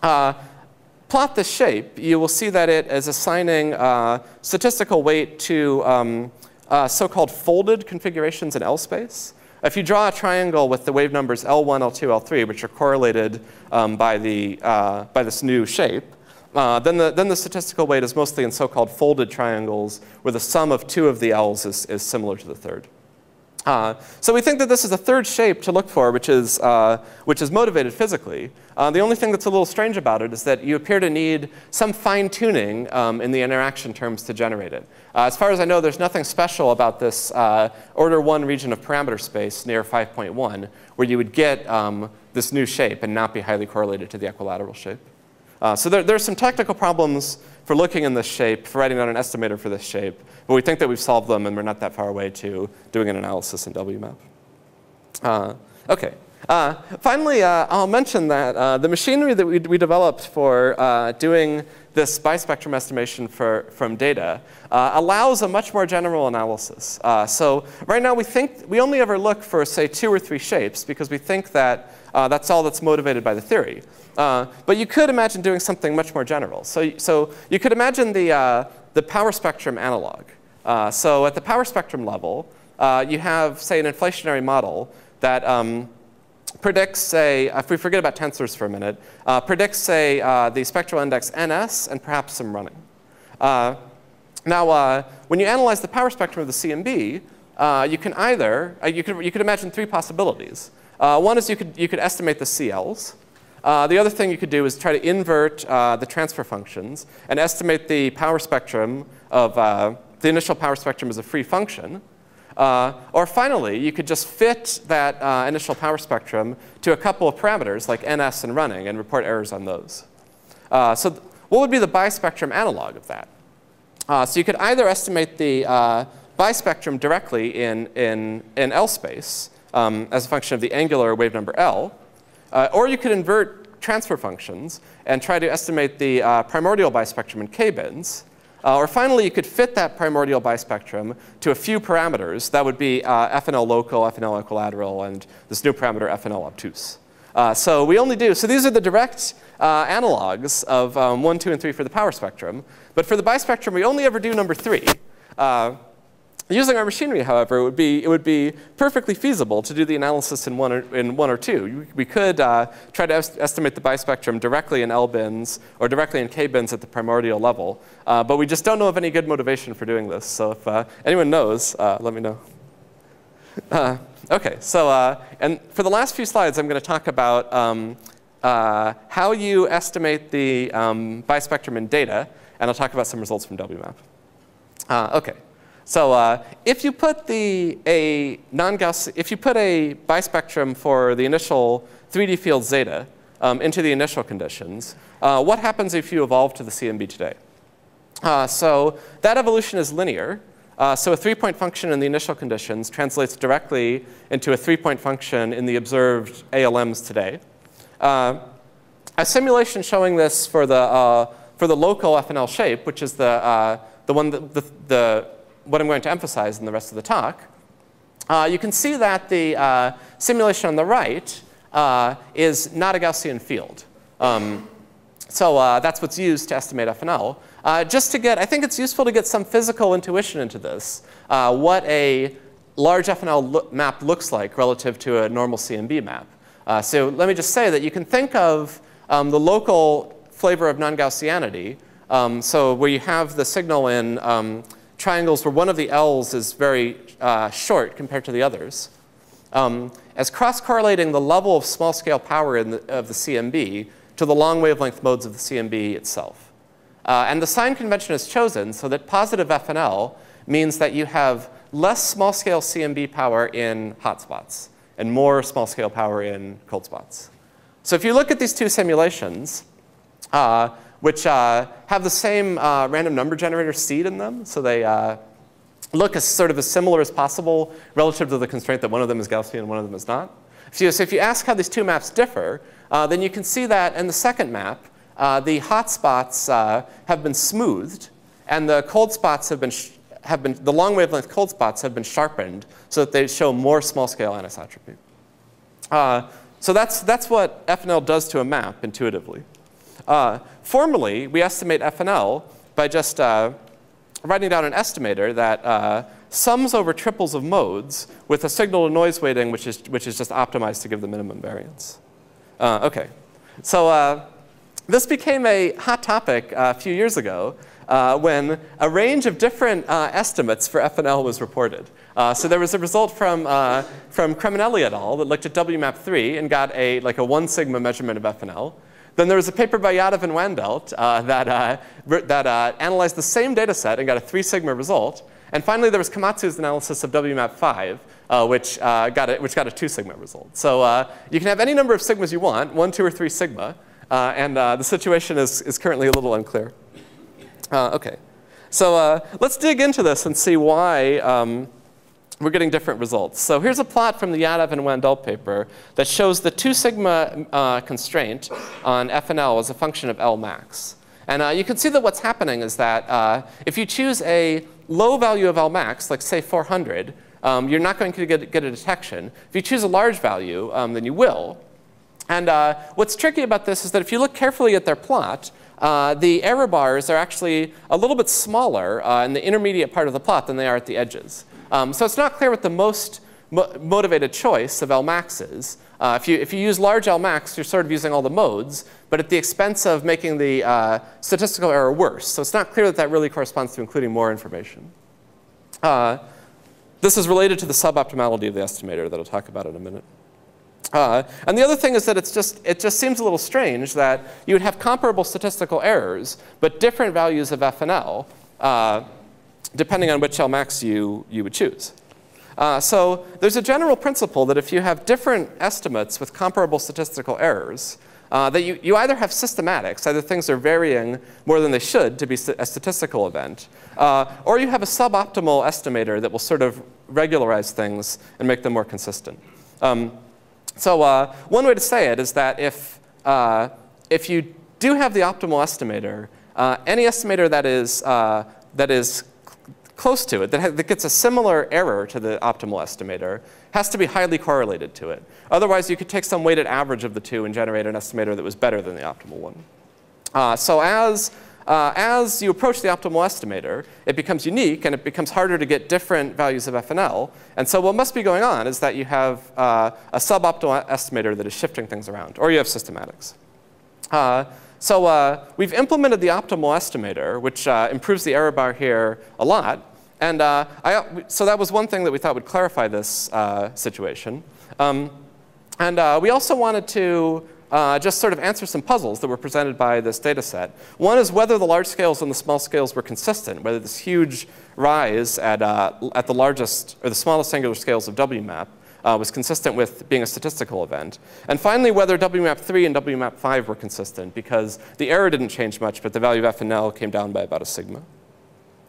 plot this shape, you will see that it is assigning statistical weight to so-called folded configurations in L space. If you draw a triangle with the wave numbers L1, L2, L3, which are correlated by this new shape, then the statistical weight is mostly in so-called folded triangles where the sum of 2 of the L's is similar to the third. So we think that this is a third shape to look for, which is motivated physically. The only thing that's a little strange about it is that you appear to need some fine-tuning in the interaction terms to generate it. As far as I know, there's nothing special about this order 1 region of parameter space near 5.1 where you would get this new shape and not be highly correlated to the equilateral shape. So there's some technical problems for looking in this shape, for writing down an estimator for this shape. But we think that we've solved them, and we're not that far away to doing an analysis in WMAP. OK. Finally, I'll mention that the machinery that we developed for doing this bispectrum estimation from data allows a much more general analysis. So right now, we only ever look for, say, 2 or 3 shapes, because we think that that's all that's motivated by the theory. But you could imagine doing something much more general. So you could imagine the power spectrum analog. So at the power spectrum level, you have, say, an inflationary model that predicts, say, if we forget about tensors for a minute, predicts, say, the spectral index ns and perhaps some running. Now, when you analyze the power spectrum of the CMB, you can either, you could imagine 3 possibilities. One is you could estimate the CLs. The other thing you could do is try to invert the transfer functions and estimate the power spectrum of the initial power spectrum as a free function. Or finally, you could just fit that initial power spectrum to a couple of parameters like ns and running and report errors on those. So what would be the bispectrum analog of that? So you could either estimate the bispectrum directly in L space as a function of the angular wave number L. Or you could invert transfer functions and try to estimate the primordial bispectrum in k-bins. Or finally, you could fit that primordial bispectrum to a few parameters. That would be FNL local, FNL equilateral, and this new parameter FNL obtuse. So we only do, so these are the direct analogs of 1, 2, and 3 for the power spectrum. But for the bispectrum, we only ever do number 3. Using our machinery, however, it would be perfectly feasible to do the analysis in one or 2. We could try to estimate the bispectrum directly in L bins or directly in K bins at the primordial level. But we just don't know of any good motivation for doing this. So if anyone knows, let me know. OK, so and for the last few slides, I'm going to talk about how you estimate the bispectrum in data. And I'll talk about some results from WMAP. OK. So if you put a bispectrum for the initial 3D field zeta into the initial conditions, what happens if you evolve to the CMB today? So that evolution is linear. So a 3-point function in the initial conditions translates directly into a 3-point function in the observed ALMs today. A simulation showing this for the local FNL shape, which is the one what I'm going to emphasize in the rest of the talk, you can see that the simulation on the right is not a Gaussian field. So that's what's used to estimate FNL. Just to get, I think it's useful to get some physical intuition into this, what a large FNL map looks like relative to a normal CMB map. So let me just say that you can think of the local flavor of non-Gaussianity, so where you have the signal in triangles where one of the L's is very short compared to the others, as cross-correlating the level of small-scale power of the CMB to the long wavelength modes of the CMB itself. And the sign convention is chosen so that positive FNL means that you have less small-scale CMB power in hot spots and more small-scale power in cold spots. So if you look at these 2 simulations, which have the same random number generator seed in them. So they look as sort of as similar as possible relative to the constraint that one of them is Gaussian and one of them is not. So if you ask how these two maps differ, then you can see that in the second map, the hot spots have been smoothed, and the cold spots have been the long wavelength cold spots have been sharpened so that they show more small-scale anisotropy. So that's what FNL does to a map intuitively. Formally, we estimate FNL by just writing down an estimator that sums over triples of modes with a signal-to-noise weighting which is just optimized to give the minimum variance. OK, so this became a hot topic a few years ago when a range of different estimates for FNL was reported. So there was a result from Cremonelli et al. That looked at WMAP3 and got like a 1 sigma measurement of FNL. Then there was a paper by Yadav and Wandelt that analyzed the same data set and got a 3 sigma result. And finally, there was Komatsu's analysis of WMAP5, which got a 2 sigma result. So you can have any number of sigmas you want, 1, 2, or 3 sigma. And the situation is currently a little unclear. OK, so let's dig into this and see why we're getting different results. So here's a plot from the Yadav and Wandelt paper that shows the 2 sigma constraint on FNL as a function of L max. And you can see that what's happening is that if you choose a low value of L max, like say 400, you're not going to get a detection. If you choose a large value, then you will. And what's tricky about this is that if you look carefully at their plot, the error bars are actually a little bit smaller in the intermediate part of the plot than they are at the edges. So it's not clear what the most motivated choice of L max is. If you use large L max, you're sort of using all the modes, but at the expense of making the statistical error worse. So it's not clear that that really corresponds to including more information. This is related to the suboptimality of the estimator that I'll talk about in a minute. And the other thing is that it just seems a little strange that you would have comparable statistical errors, but different values of FNL, depending on which L max you would choose. So there's a general principle that if you have different estimates with comparable statistical errors, that you either have systematics, either things are varying more than they should to be a statistical event, or you have a suboptimal estimator that will sort of regularize things and make them more consistent. So one way to say it is that if you do have the optimal estimator, any estimator that is close to it, that gets a similar error to the optimal estimator, has to be highly correlated to it. Otherwise, you could take some weighted average of the two and generate an estimator that was better than the optimal one. So as you approach the optimal estimator, it becomes unique, and it becomes harder to get different values of FNL. And so what must be going on is that you have a suboptimal estimator that is shifting things around, or you have systematics. So we've implemented the optimal estimator, which improves the error bar here a lot. And so that was one thing that we thought would clarify this situation. And we also wanted to just sort of answer some puzzles that were presented by this data set. One is whether the large scales and the small scales were consistent, whether this huge rise at the largest or the smallest angular scales of WMAP was consistent with being a statistical event. And finally, whether WMAP3 and WMAP5 were consistent, because the error didn't change much, but the value of FNL came down by about a sigma.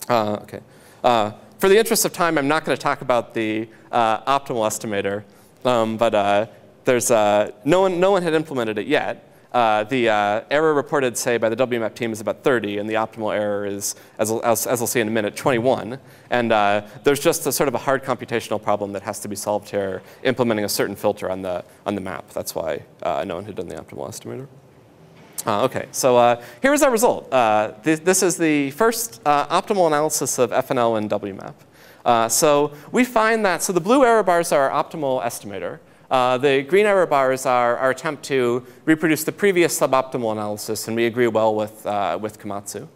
OK. For the interest of time, I'm not going to talk about the optimal estimator, but there's no one had implemented it yet. The error reported, say, by the WMAP team is about 30, and the optimal error is, as I'll see in a minute, 21. And there's just a sort of a hard computational problem that has to be solved here, implementing a certain filter on the map. That's why no one had done the optimal estimator. OK, so here's our result. This is the first optimal analysis of FNL in WMAP. So we find that, so the blue error bars are our optimal estimator. The green error bars are our attempt to reproduce the previous suboptimal analysis, and we agree well with Komatsu.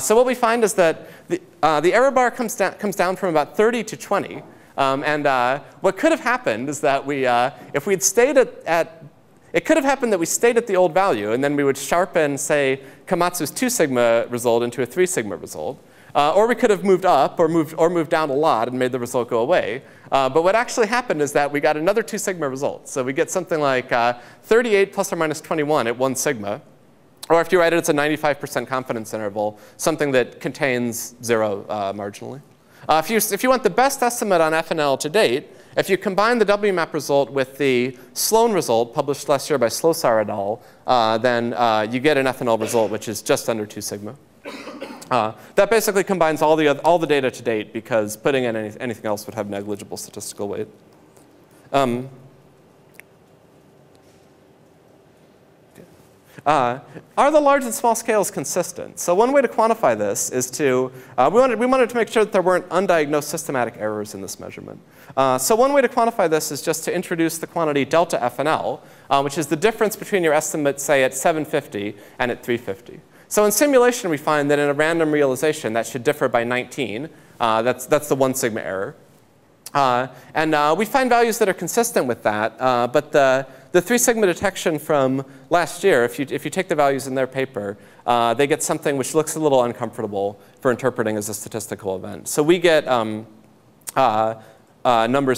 So what we find is that the error bar comes down from about 30 to 20. And what could have happened is that if we'd stayed it could have happened that we stayed at the old value, and then we would sharpen, say, Komatsu's 2 sigma result into a 3 sigma result. Or we could have moved up or moved down a lot and made the result go away. But what actually happened is that we got another 2 sigma result. So we get something like 38 plus or minus 21 at 1 sigma. Or if you write it, it's a 95% confidence interval, something that contains 0 marginally. If you want the best estimate on FNL to date, if you combine the WMAP result with the Sloan result published last year by Slosar et al., then you get an FNL result which is just under 2 sigma. That basically combines all the data to date because putting in anything else would have negligible statistical weight. Are the large and small scales consistent? So one way to quantify this is to, we wanted to make sure that there weren't undiagnosed systematic errors in this measurement. So one way to quantify this is just to introduce the quantity delta FNL, which is the difference between your estimate, say, at 750 and at 350. So in simulation, we find that in a random realization, that should differ by 19. That's the 1 sigma error. And we find values that are consistent with that, but the 3 sigma detection from last year, if you take the values in their paper, they get something which looks a little uncomfortable for interpreting as a statistical event. So we get numbers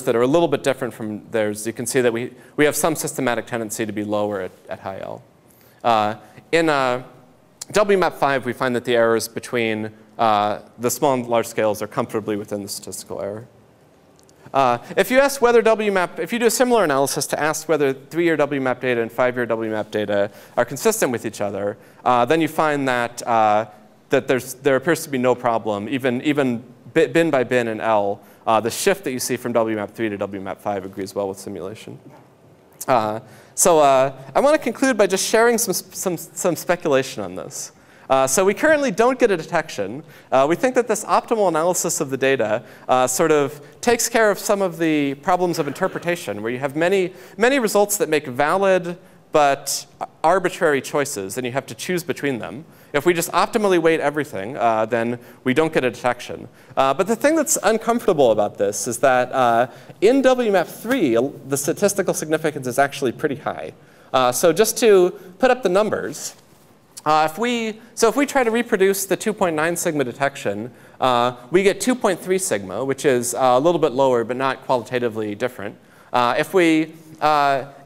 that are a little bit different from theirs. You can see that we have some systematic tendency to be lower at high L. In WMAP 5, we find that the errors between the small and large scales are comfortably within the statistical error. If you ask whether if you do a similar analysis to ask whether 3-year WMAP data and 5-year WMAP data are consistent with each other, then you find that, there appears to be no problem, even bin by bin in L. The shift that you see from WMAP 3 to WMAP 5 agrees well with simulation. So I want to conclude by just sharing some speculation on this. So we currently don't get a detection. We think that this optimal analysis of the data sort of takes care of some of the problems of interpretation, where you have many results that make valid but arbitrary choices, and you have to choose between them. If we just optimally weight everything, then we don't get a detection. But the thing that's uncomfortable about this is that in WMAP 3, the statistical significance is actually pretty high. So just to put up the numbers, if we try to reproduce the 2.9 sigma detection, we get 2.3 sigma, which is a little bit lower, but not qualitatively different. If we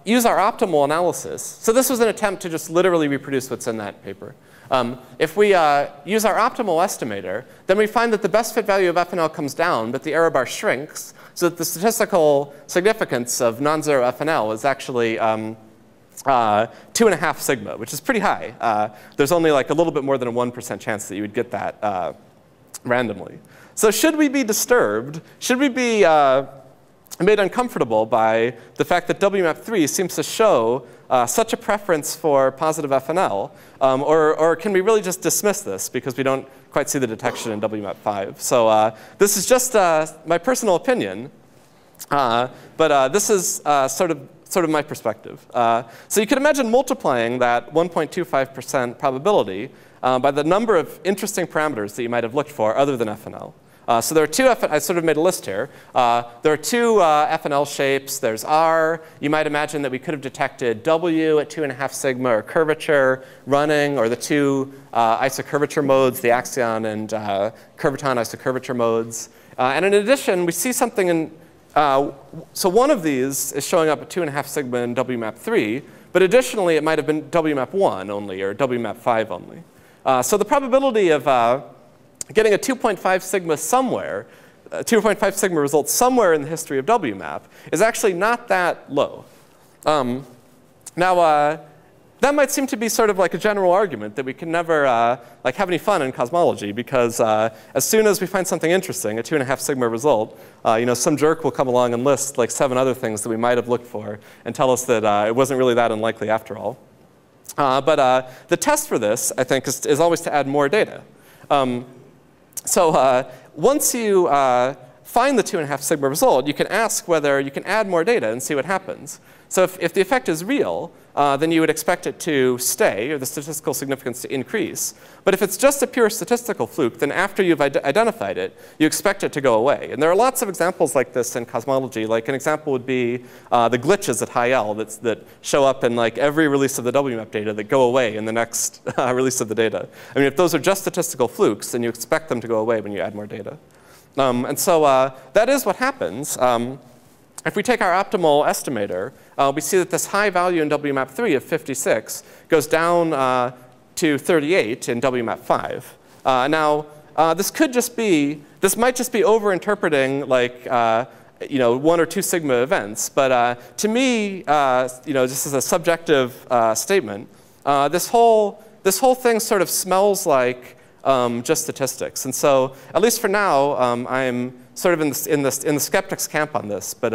use our optimal analysis, so this was an attempt to just literally reproduce what's in that paper. If we use our optimal estimator, then we find that the best fit value of FNL comes down, but the error bar shrinks, so that the statistical significance of non-zero FNL is actually 2.5 sigma, which is pretty high. There's only like a little bit more than a 1% chance that you would get that randomly. So should we be disturbed? Should we be made uncomfortable by the fact that WMAP 3 seems to show such a preference for positive FNL? Or can we really just dismiss this because we don't quite see the detection in WMAP 5? So this is just my personal opinion, but this is sort of my perspective. So you can imagine multiplying that 1.25% probability by the number of interesting parameters that you might have looked for other than FNL. So there are two, I sort of made a list here. There are two FNL shapes. There's R. You might imagine that we could have detected W at 2.5 sigma, or curvature running, or the two isocurvature modes, the axion and curvaton isocurvature modes. And in addition, we see something in, so one of these is showing up at 2.5 sigma in WMAP 3, but additionally it might have been WMAP 1 only, or WMAP 5 only. So the probability of getting a 2.5 sigma somewhere, 2.5 sigma result somewhere in the history of WMAP is actually not that low. Now, that might seem to be sort of like a general argument that we can never like have any fun in cosmology, because as soon as we find something interesting, a 2.5 sigma result, you know, some jerk will come along and list like 7 other things that we might have looked for and tell us that it wasn't really that unlikely after all. But the test for this, I think, is always to add more data. So once you find the 2.5 sigma result, you can ask whether you can add more data and see what happens. So if the effect is real, then you would expect it to stay, or the statistical significance to increase. But if it's just a pure statistical fluke, then after you've identified it, you expect it to go away. And there are lots of examples like this in cosmology. Like an example would be the glitches at high L that show up in like every release of the WMAP data that go away in the next release of the data. I mean, if those are just statistical flukes, then you expect them to go away when you add more data. And so that is what happens. If we take our optimal estimator, we see that this high value in WMAP 3 of 56 goes down to 38 in WMAP 5. Now, this might just be over-interpreting like, 1 or 2 sigma events. But to me, just as a subjective statement, this whole thing sort of smells like just statistics. And so, at least for now, I'm sort of in the skeptics camp on this. But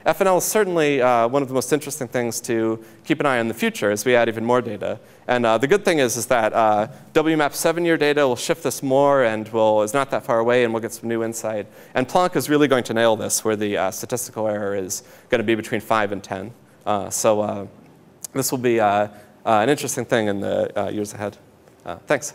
FNL is certainly one of the most interesting things to keep an eye on in the future as we add even more data. And the good thing is that WMAP 7-year data will shift this more and is not that far away, and we'll get some new insight. And Planck is really going to nail this, where the statistical error is going to be between 5 and 10. So this will be an interesting thing in the years ahead. Thanks.